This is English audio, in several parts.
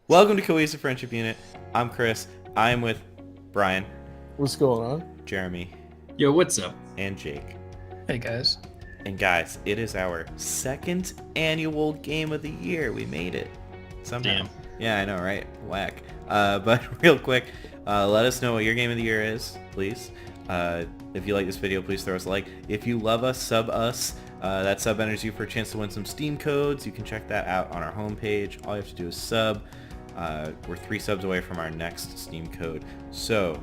Welcome to Cohesive Friendship Unit. I'm Chris. I'm with Brian, What's going on? Jeremy, Yo, what's up? and Jake. Hey guys. And guys, it is our second annual game of the year. We made it. Somehow. Damn. Yeah, I know, right? Whack. But real quick, let us know what your game of the year is, please. If you like this video, please throw us a like. If you love us, sub us. That sub enters you for a chance to win some Steam codes. You can check that out on our homepage. All you have to do is sub. We're 3 subs away from our next Steam code. So,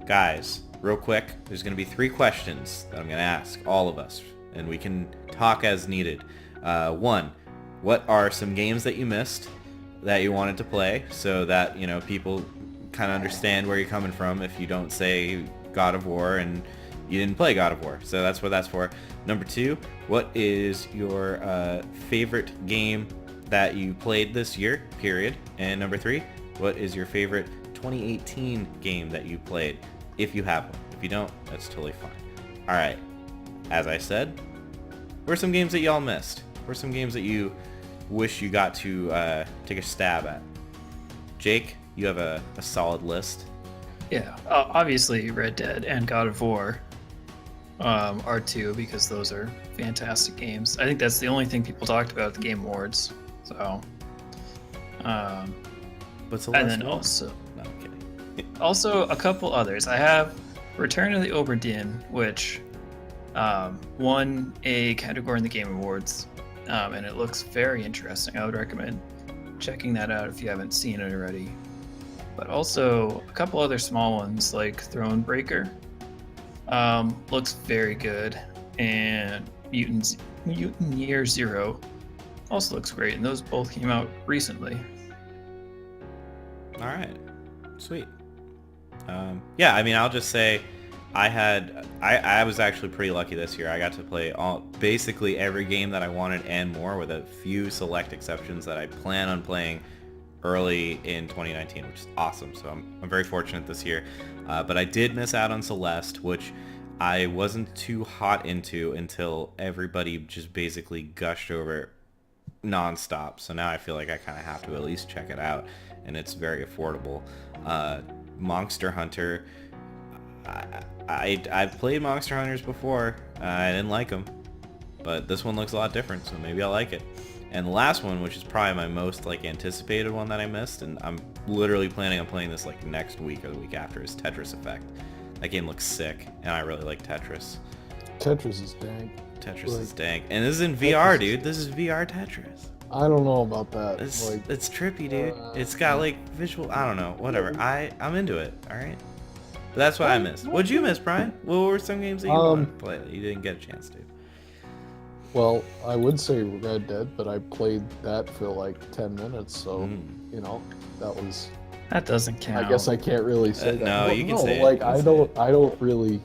guys, real quick, there's going to be 3 questions that I'm going to ask all of us, and we can talk as needed. 1, what are some games that you missed that you wanted to play so that, you know, people kind of understand where you're coming from if you don't say God of War and you didn't play God of War. So that's what that's for. Number 2, what is your favorite game that you played this year, period? And number 3, what is your favorite 2018 game that you played, if you have one? If you don't, that's totally fine. Alright, as I said, what are some games that y'all missed? What are some games that you wish you got to take a stab at? Jake, you have a solid list. Yeah, obviously Red Dead and God of War are 2 because those are fantastic games. I think that's the only thing people talked about at the Game Awards. So, What's the last and then one? also No, I'm kidding. also a couple others. I have Return of the Obra Dinn, which won a category in the Game Awards, and it looks very interesting. I would recommend checking that out if you haven't seen it already. But also a couple other small ones like Thronebreaker looks very good, and Mutant Year Zero also looks great, and those both came out recently. All right, sweet. Yeah, I mean, I'll just say I was actually pretty lucky this year. I got to play basically every game that I wanted and more, with a few select exceptions that I plan on playing early in 2019, which is awesome. So I'm very fortunate this year. But I did miss out on Celeste, which I wasn't too hot into until everybody just basically gushed over it nonstop. So now I feel like I kind of have to at least check it out, and it's very affordable. Monster Hunter. I've played Monster Hunters before. I didn't like them, but this one looks a lot different, so maybe I'll like it. And the last one, which is probably my most anticipated one that I missed, and I'm literally planning on playing this next week or the week after, is Tetris Effect. That game looks sick, and I really like Tetris. Tetris is dank. Tetris is dank, and this is in VR, dude. This is VR Tetris. I don't know about that. It's trippy, dude. It's got visual. I don't know. Whatever. I'm into it. All right. But that's what I missed. What'd you miss, Brian? What were some games that you wanted to play that you didn't get a chance to? Well, I would say Red Dead, but I played that for 10 minutes, so you know, that was. That doesn't count. I guess I can't really say that. No, you can say it. I don't really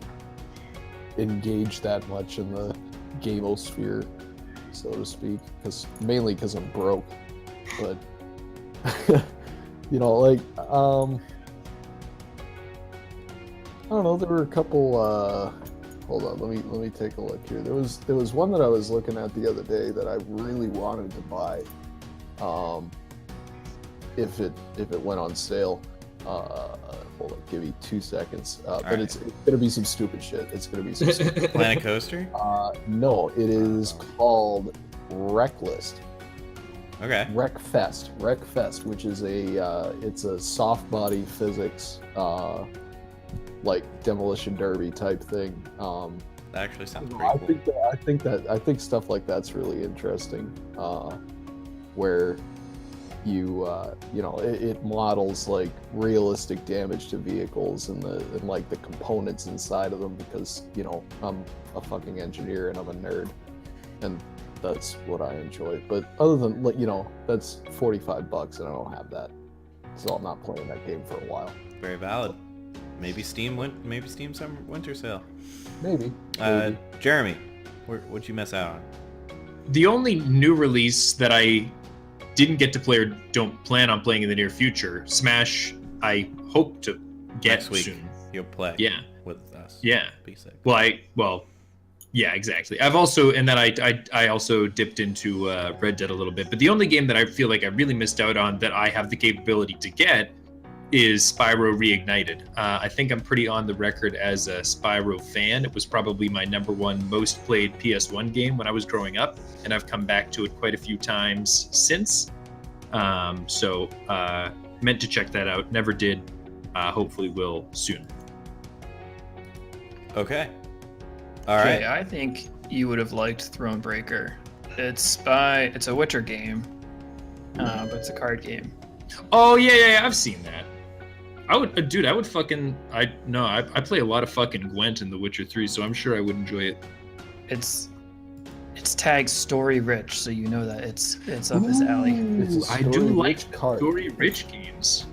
engage that much in the gamosphere, so to speak, mainly because I'm broke. But you know, I don't know. There were a couple. Hold on, let me take a look here. There was one that I was looking at the other day that I really wanted to buy. If it went on sale. Hold on, give me 2 seconds. But right. It's gonna be some stupid shit. It's gonna be some stupid. Planet Coaster? No, it is called Wrecklist. Okay. Wreckfest, which is it's a soft body physics demolition derby type thing. That actually sounds pretty cool. I think stuff like that's really interesting. Where it models realistic damage to vehicles and the components inside of them, because I'm a fucking engineer and I'm a nerd, and that's what I enjoy. But other than that's $45 and I don't have that, so I'm not playing that game for a while. Very valid. Maybe Steam summer winter sale. Maybe. Jeremy, what'd you miss out on? The only new release that I didn't get to play or don't plan on playing in the near future, Smash, I hope to get Next week, soon. you'll play. Yeah. With us. Yeah. Be sick. Well, Yeah, exactly. I've also, and then I also dipped into Red Dead a little bit. But the only game that I feel like I really missed out on that I have the capability to get is Spyro Reignited. I think I'm pretty on the record as a Spyro fan. It was probably my #1 most played PS1 game when I was growing up, and I've come back to it quite a few times since. So meant to check that out. Never did. Hopefully will soon. Okay. All right. Jay, I think you would have liked Thronebreaker. It's a Witcher game, but it's a card game. Oh yeah, I've seen that. I would fucking, I play a lot of fucking Gwent in The Witcher 3, so I'm sure I would enjoy it. It's tagged story rich, so you know that it's up his alley. It's a I do like story-rich card. story-rich games.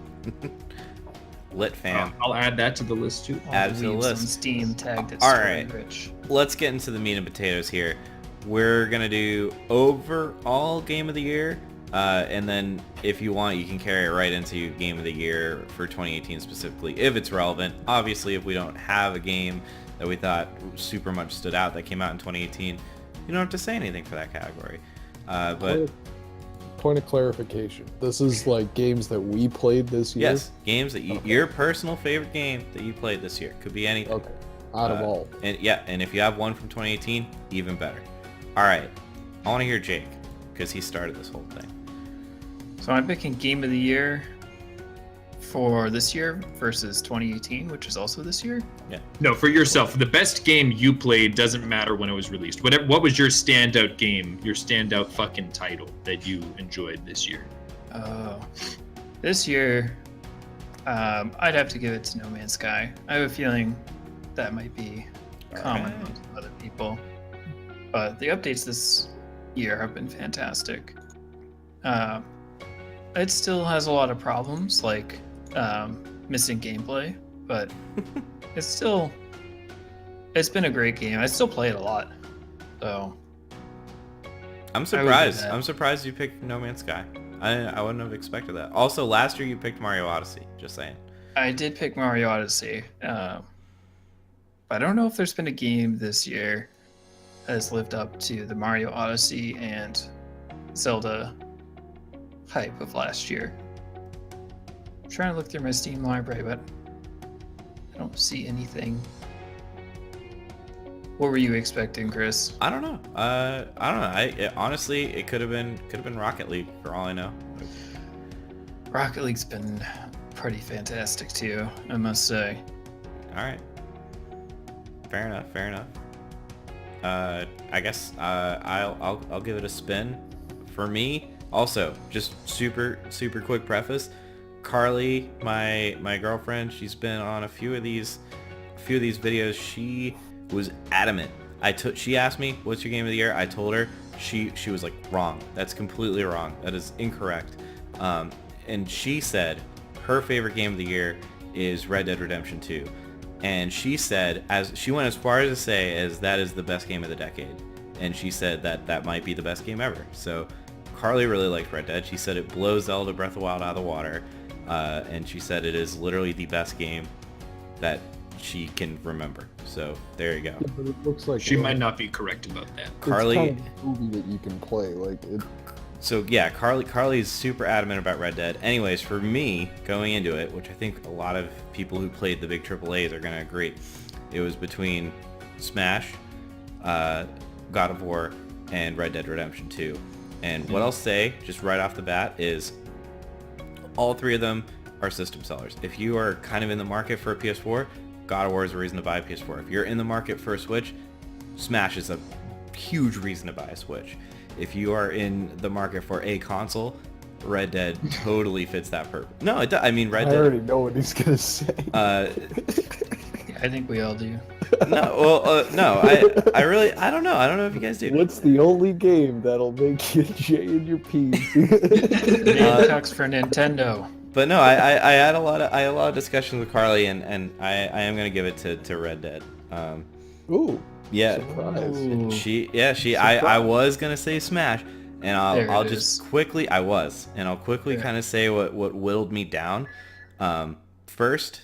Lit fam. I'll add that to the list too. All Add the to the leaves on list. Steam tagged as All story right. rich. Let's get into the meat and potatoes here. We're gonna do overall game of the year, and then if you want, you can carry it right into game of the year for 2018 specifically, if it's relevant. Obviously, if we don't have a game that we thought super much stood out that came out in 2018, you don't have to say anything for that category. But Point of clarification. This is like games that we played this year? yes, games that your personal favorite game that you played this year, could be anything. Okay. Out of all. And yeah, and if you have one from 2018, even better. All right, I want to hear Jake because he started this whole thing. So I'm picking game of the year for this year versus 2018, which is also this year. No, for yourself. The best game you played doesn't matter when it was released. What was your standout game, your standout fucking title that you enjoyed this year? This year, I'd have to give it to No Man's Sky. I have a feeling that might be common Alright. with other people, but the updates this year have been fantastic. It still has a lot of problems, like missing gameplay, but it's been a great game. I still play it a lot, so I'm I surprised. would do that. I'm surprised you picked No Man's Sky. I wouldn't have expected that. Also, last year you picked Mario Odyssey. Just saying. I did pick Mario Odyssey. But I don't know if there's been a game this year that has lived up to the Mario Odyssey and Zelda hype of last year. I'm trying to look through my Steam library, but I don't see anything. What were you expecting, Chris? I don't know. I don't know. Honestly, it could have been Rocket League for all I know. Rocket League's been pretty fantastic too, I must say. All right. Fair enough. I guess I'll give it a spin. For me, also just super quick preface. Carly, my girlfriend, she's been on a few of these videos. She was adamant. She asked me, "What's your game of the year?" I told her. She was like, "Wrong. That's completely wrong. That is incorrect." And she said her favorite game of the year is Red Dead Redemption 2. And she said, she went as far as to say as that is the best game of the decade. And she said that might be the best game ever. So Carly really liked Red Dead. She said it blows Zelda Breath of the Wild out of the water. And she said it is literally the best game that she can remember. So there you go. Yeah, but it looks like She might not be correct about that. Carly. It's kind of a movie that you can play. Like it, So yeah, Carly's super adamant about Red Dead. Anyways, for me, going into it, which I think a lot of people who played the big AAAs are going to agree, it was between Smash, God of War, and Red Dead Redemption 2. And what I'll say, just right off the bat, is all three of them are system sellers. If you are kind of in the market for a PS4, God of War is a reason to buy a PS4. If you're in the market for a Switch, Smash is a huge reason to buy a Switch. If you are in the market for a console, Red Dead totally fits that purpose. No, it does. I mean, Red I Dead. already know what he's gonna say. Yeah, I think we all do. No, well, no. I don't know. I don't know if you guys do. What's the only game that'll make you J in your P's? Name talks for Nintendo. But no, I had a lot of discussions with Carly, and I am gonna give it to Red Dead. Ooh, Yeah, surprise. Ooh. I was gonna say Smash, and I'll There it just is. quickly Yeah. kind of say what whittled me down. First,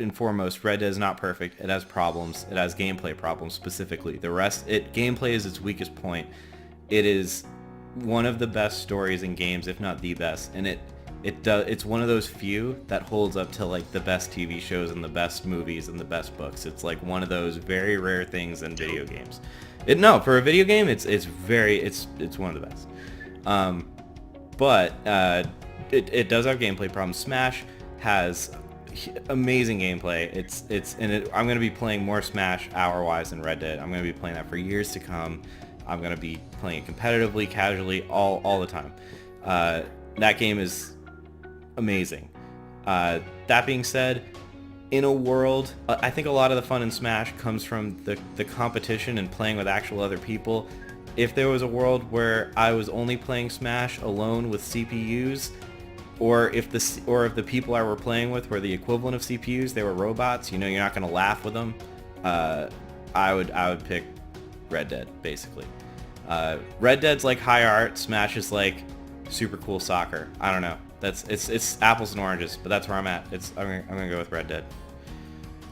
and foremost, Red Dead is not perfect. It has problems. It has gameplay problems specifically. The rest, gameplay is its weakest point. It is one of the best stories in games, if not the best, and it's one of those few that holds up to like the best TV shows and the best movies and the best books. It's like one of those very rare things in video games. For a video game, it's one of the best. But it does have gameplay problems. Smash has amazing gameplay. I'm going to be playing more Smash hour-wise than Red Dead. I'm going to be playing that for years to come. I'm going to be playing it competitively, casually, all the time. That game is amazing. That being said, in a world, I think a lot of the fun in Smash comes from the competition and playing with actual other people. If there was a world where I was only playing Smash alone with CPUs, or if the people I were playing with were the equivalent of CPUs, they were robots, you're not going to laugh with them, I would pick Red Dead, basically. Red Dead's like high art, Smash is like super cool soccer. I don't know. It's apples and oranges, but that's where I'm at. I'm gonna go with Red Dead.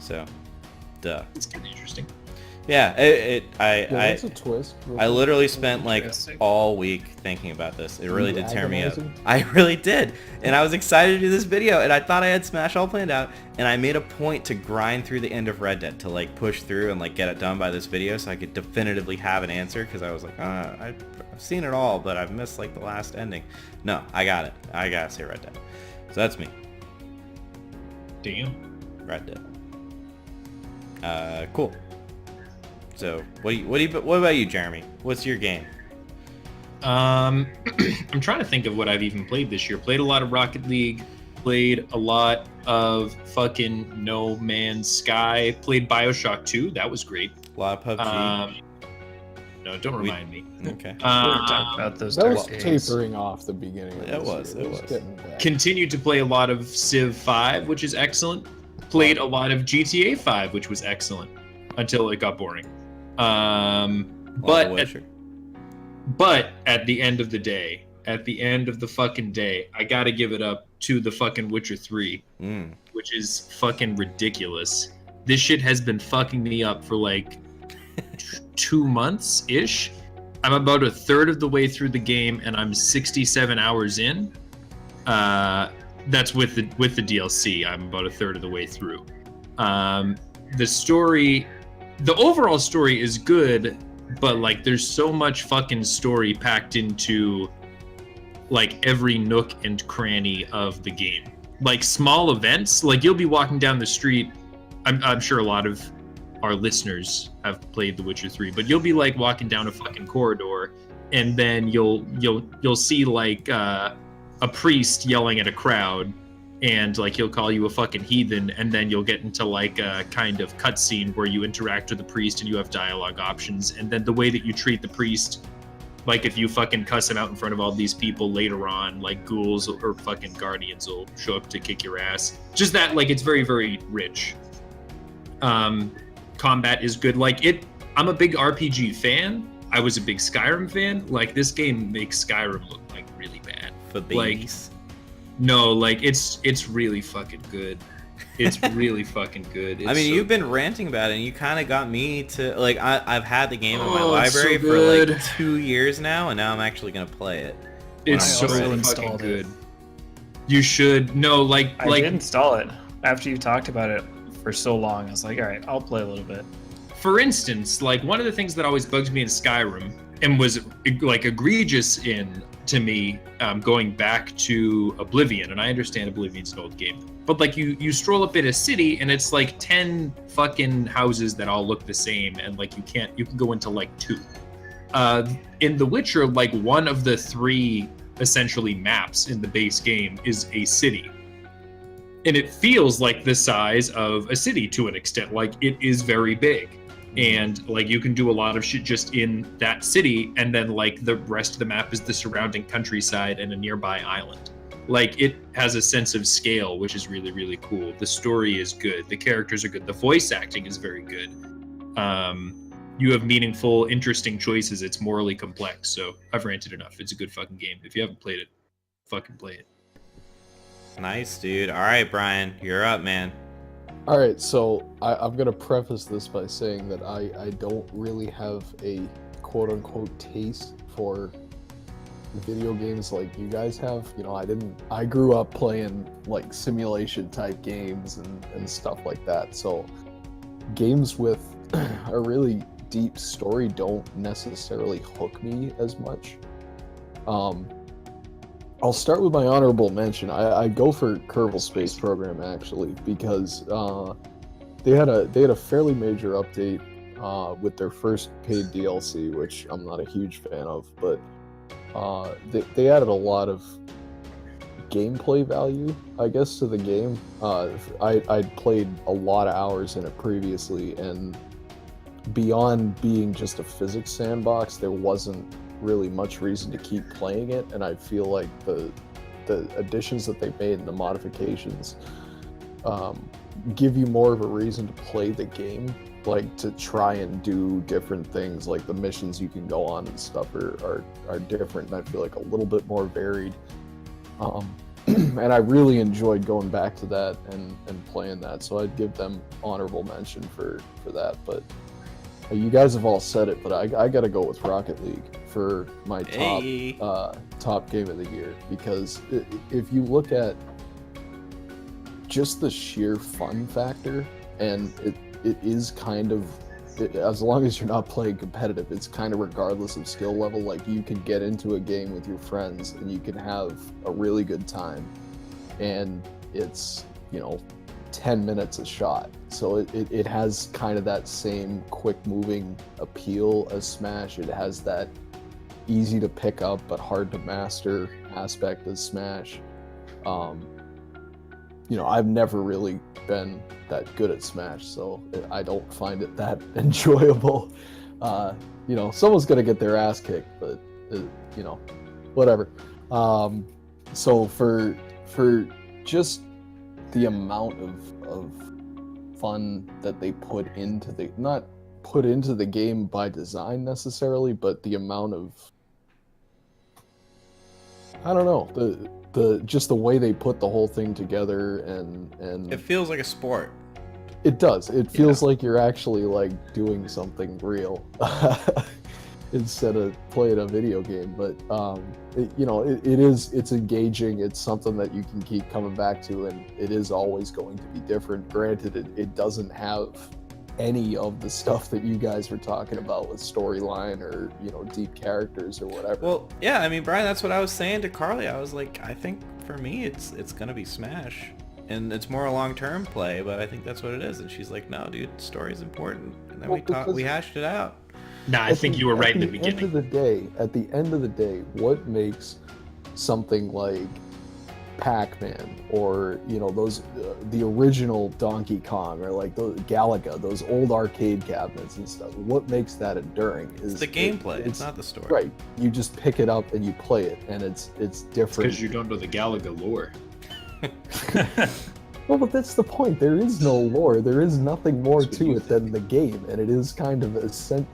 So, duh. It's kind of interesting. Yeah, That's a twist. I literally spent like Interesting. all week thinking about this. It really You did tear me up. agonizing? I really did. And I was excited to do this video, and I thought I had Smash all planned out, and I made a point to grind through the end of Red Dead, to like push through and like get it done by this video so I could definitively have an answer, because I was like, I've seen it all, but I've missed like the last ending. No, I got it. I gotta say Red Dead. So that's me. Damn. Red Dead. Cool. So what about you, Jeremy? What's your game? I'm trying to think of what I've even played this year. Played a lot of Rocket League. Played a lot of fucking No Man's Sky. Played BioShock 2. That was great. A lot of PUBG. No, don't remind me. Okay. We were talking about those That dark was days. tapering off the beginning of It this was, year. it was. Getting back. Continued to play a lot of Civ 5, which is excellent. Played a lot of GTA 5, which was excellent until it got boring. But at the end of the day, at the end of the fucking day, I gotta give it up to the fucking Witcher 3, which is fucking ridiculous. This shit has been fucking me up for like 2 months ish. I'm about a third of the way through the game, and I'm 67 hours in. That's with the DLC. I'm about a third of the way through. The story, the overall story is good, but like there's so much fucking story packed into like every nook and cranny of the game. Like small events, like you'll be walking down the street. I'm sure a lot of our listeners have played The Witcher 3, but you'll be like walking down a fucking corridor, and then you'll see like a priest yelling at a crowd, and like he'll call you a fucking heathen, and then you'll get into like a kind of cutscene where you interact with the priest and you have dialogue options, and then the way that you treat the priest, like if you fucking cuss him out in front of all these people later on, like ghouls or fucking guardians will show up to kick your ass. Just that, like, it's very, very rich. Combat is good. Like I'm a big RPG fan. I was a big Skyrim fan. Like this game makes Skyrim look like really bad. For babies. No, like it's really fucking good. It's really fucking good. I mean, you've been ranting about it, and you kind of got me to like. I've had the game in my it's so library for good. like 2 years now, and now I'm actually gonna play it. It's I so also fucking installed good. it. You should. No, I did install it after you talked about it for so long. I was like, all right, I'll play a little bit. For instance, like one of the things that always bugs me in Skyrim and was like egregious to me going back to Oblivion, and I understand Oblivion's an old game, but like you stroll up in a city and it's like 10 fucking houses that all look the same, and like you can go into like 2. In The Witcher, like one of the 3 essentially maps in the base game is a city. And it feels like the size of a city to an extent. Like it is very big. And like you can do a lot of shit just in that city, and then like the rest of the map is the surrounding countryside and a nearby island. Like it has a sense of scale, which is really, really cool. The story is good. The characters are good. The voice acting is very good. You have meaningful, interesting choices. It's morally complex. So I've ranted enough. It's a good fucking game. If you haven't played it, fucking play it. Nice, dude. All right, Brian, you're up, man. All right, so I'm gonna preface this by saying that I don't really have a quote unquote taste for video games like you guys have. You know, I grew up playing like simulation type games and stuff like that. So games with a really deep story don't necessarily hook me as much. I'll start with my honorable mention. I go for Kerbal Space Program actually because they had a fairly major update with their first paid DLC, which I'm not a huge fan of, but they added a lot of gameplay value, I guess, to the game. I'd played a lot of hours in it previously, and beyond being just a physics sandbox, there wasn't really much reason to keep playing it, and I feel like the additions that they made and the modifications give you more of a reason to play the game, like to try and do different things, like the missions you can go on and stuff are different, and I feel like a little bit more varied. And I really enjoyed going back to that and playing that, so I'd give them honorable mention for that. But you guys have all said it, but I gotta go with Rocket League for my top game of the year, because if you look at just the sheer fun factor, and it is kind of, as long as you're not playing competitive, it's kind of regardless of skill level. Like, you can get into a game with your friends and you can have a really good time, and it's, 10 minutes a shot. So it has kind of that same quick moving appeal as Smash. It has that easy to pick up but hard to master aspect as Smash. I've never really been that good at Smash, so I don't find it that enjoyable. Someone's gonna get their ass kicked, but whatever. So for just the amount of fun that they put into not put into the game by design necessarily, but the amount of, I don't know, the just the way they put the whole thing together, and It feels like a sport. it does. It feels like you're actually like doing something real instead of playing a video game. But it's engaging. It's something that you can keep coming back to, and it is always going to be different. Granted, it doesn't have any of the stuff that you guys were talking about with storyline or deep characters or whatever. Well, yeah, I mean, Brian, that's what I was saying to Carly. I was like, I think for me, it's gonna be Smash, and it's more a long-term play, but I think that's what it is. And she's like, no, dude, story's important. And then we hashed it out. Nah, I think you were right in the beginning. At the end of the day, what makes something like Pac-Man or those the original Donkey Kong, or like those Galaga, those old arcade cabinets and stuff, what makes that enduring is the gameplay. It's not the story. Right. You just pick it up and you play it, and it's different. Because you don't know the Galaga lore. Well, but that's the point. There is no lore. There is nothing more to it than the game, and it is kind of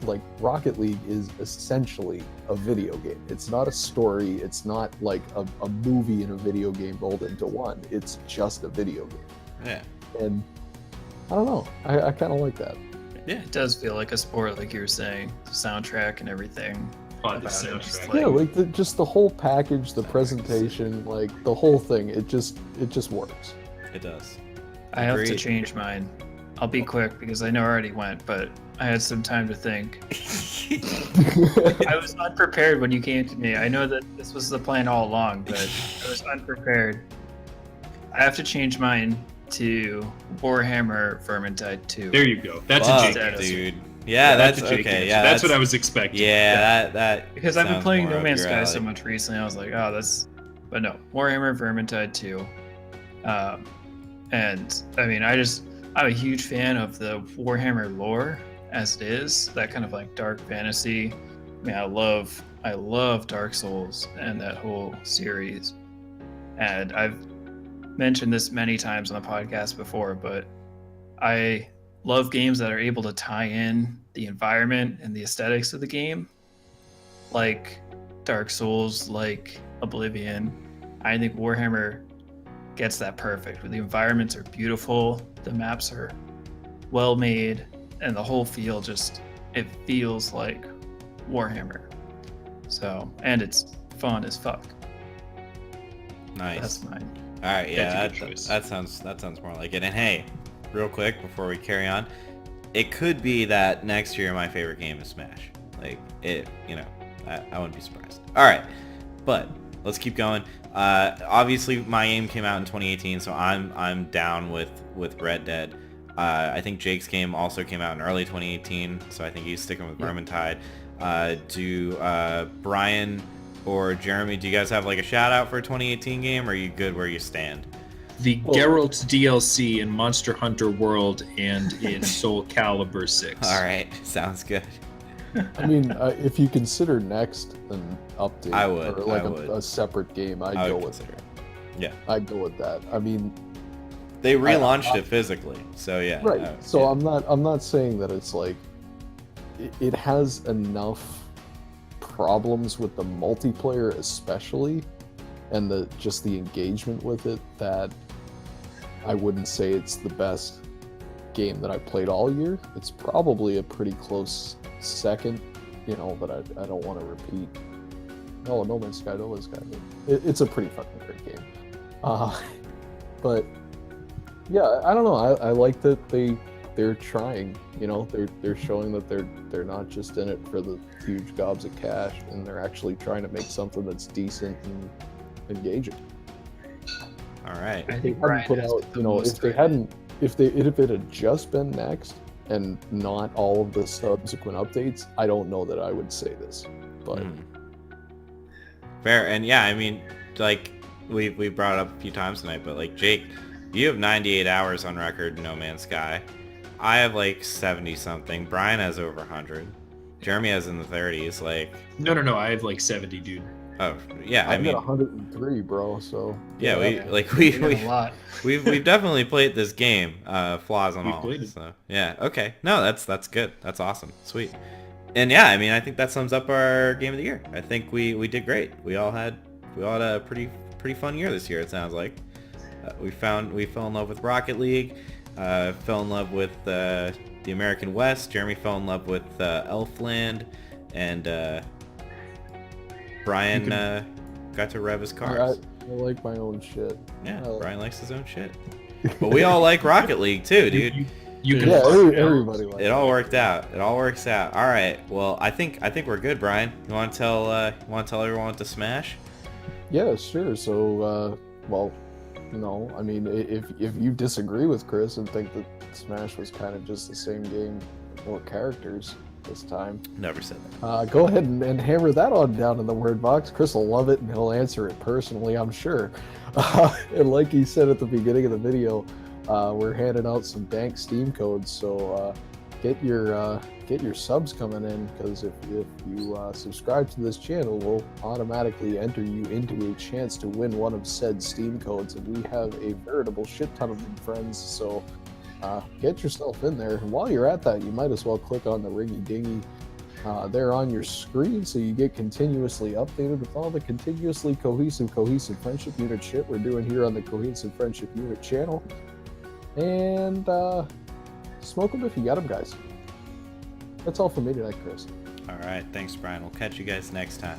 like Rocket League is essentially a video game. It's not a story. It's not like a movie and a video game rolled into one. It's just a video game. Yeah. And I don't know. I kind of like that. Yeah, it does feel like a sport, like you were saying. The soundtrack and everything. Oh, the about it, just soundtrack. like- Yeah, like just the whole package, the presentation, like the whole thing. It just works. It does. I have to Agreed. change mine. I'll be quick because I know I already went, but I had some time to think. I was unprepared when you came to me. I know that this was the plan all along, but I was unprepared. I have to change mine to Warhammer Vermintide 2. There you go. That's Fuck, a Jake That answer. dude. Yeah, that's a Jake okay. answer. Yeah, that's what I was expecting. Yeah, that Because I've been sounds playing more No up Man's your Sky so alley. much recently, I was like, oh, that's... But no, Warhammer Vermintide 2. And, I mean, I'm a huge fan of the Warhammer lore as it is. That kind of like dark fantasy. I mean, I love Dark Souls and that whole series. And I've mentioned this many times on the podcast before, but I love games that are able to tie in the environment and the aesthetics of the game, like Dark Souls, like Oblivion. I think Warhammer gets that perfect. The environments are beautiful, the maps are well made, and the whole feel just, it feels like Warhammer. So, and it's fun as fuck. Nice. That's mine. All right, yeah, That's a good choice. that sounds more like it. And hey, real quick before we carry on, it could be that next year my favorite game is Smash. Like it, you know, I wouldn't be surprised. All right, but let's keep going. Obviously, my game came out in 2018, so I'm down with Red Dead. I think Jake's game also came out in early 2018, so I think he's sticking with Vermintide. Do Brian or Jeremy, do you guys have like a shout out for a 2018 game, or are you good where you stand? The Geralt DLC in Monster Hunter World and in Soul Calibur 6. All right, sounds good. I mean, if you consider Next an update, I would, or like I would. a separate game, I'd I go would with consider it. it. Yeah. I'd go with that. I mean, They relaunched it physically, so yeah. right. So yeah. I'm not saying that it's like it has enough problems with the multiplayer, especially, and the engagement with it, that I wouldn't say it's the best game that I played all year. It's probably a pretty close second, you know, but I don't want to repeat. No Man's Sky, No Man's Sky. It's a pretty fucking great game. But yeah, I don't know. I like that they're trying. You know, they're showing that they're not just in it for the huge gobs of cash, and they're actually trying to make something that's decent and engaging. All right. I They think hadn't Brian put has out, the you know, most if they rated. hadn't, if it had just been Next and not all of the subsequent updates, I don't know that I would say this. But Mhm. Fair, and yeah, I mean, like we brought it up a few times tonight, but like Jake, you have 98 hours on record in No Man's Sky. I have like 70 something. Brian has over 100. Jeremy has in the 30s. Like, No, I have like 70, dude. oh yeah, I I've mean, got 103, bro. So yeah, yeah, we We got a lot. we've definitely played this game, flaws and We've all. played it. So yeah, okay, no, that's good. That's awesome, sweet. And yeah, I mean, I think that sums up our game of the year. I think we did great. We all had a pretty fun year this year. It sounds like we fell in love with Rocket League, fell in love with the American West. Jeremy fell in love with Elfland, and Brian got to rev his cars. I like my own shit. Yeah, I like- Brian likes his own shit. But we all like Rocket League too, dude. You can Yeah, fuck everybody likes It all worked out. It all works out. All right. Well, I think we're good, Brian. You want to tell everyone what to smash? Yeah, sure. So, well, you know, I mean, if you disagree with Chris and think that Smash was kind of just the same game with more characters this time, Never said that. go ahead and hammer that on down in the word box. Chris will love it, and he'll answer it personally, I'm sure. And like he said at the beginning of the video, we're handing out some dank Steam codes, so get your subs coming in, because if you subscribe to this channel, we'll automatically enter you into a chance to win one of said Steam codes, and we have a veritable shit ton of good friends, so get yourself in there. And while you're at that, you might as well click on the ringy dingy there on your screen, so you get continuously updated with all the continuously cohesive friendship unit shit we're doing here on the Cohesive Friendship Unit channel. And smoke them if you got them, guys. That's all for me tonight, Chris. All right. Thanks, Brian. We'll catch you guys next time.